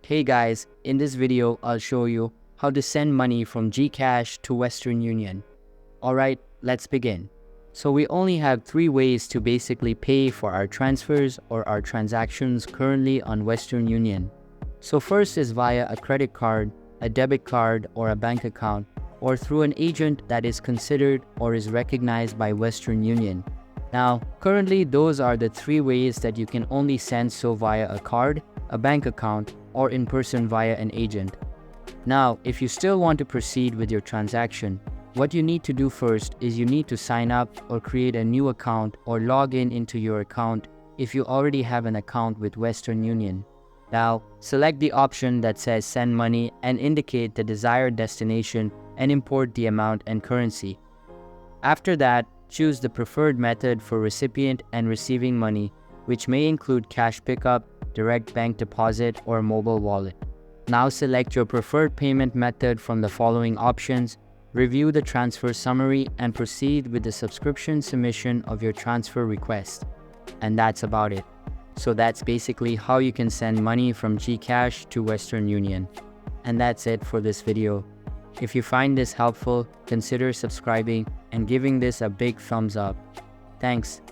Hey guys, in this video I'll show you how to send money from GCash to Western Union. Alright, let's begin. So we only have three ways to basically pay for our transfers or our transactions currently on Western Union. So first is via a credit card, a debit card or a bank account, or through an agent that is considered or is recognized by Western Union. Now, currently those are the three ways that you can only send via a card, a bank account, or in person via an agent. Now, if you still want to proceed with your transaction, what you need to do first is you need to sign up or create a new account or log in into your account if you already have an account with Western Union. Now, select the option that says send money and indicate the desired destination and import the amount and currency. After that, choose the preferred method for recipient and receiving money, which may include cash pickup, direct bank deposit, or mobile wallet. Now select your preferred payment method from the following options, review the transfer summary, and proceed with the subscription submission of your transfer request. And that's about it. So that's basically how you can send money from GCash to Western Union. And that's it for this video. If you find this helpful, consider subscribing and giving this a big thumbs up. Thanks.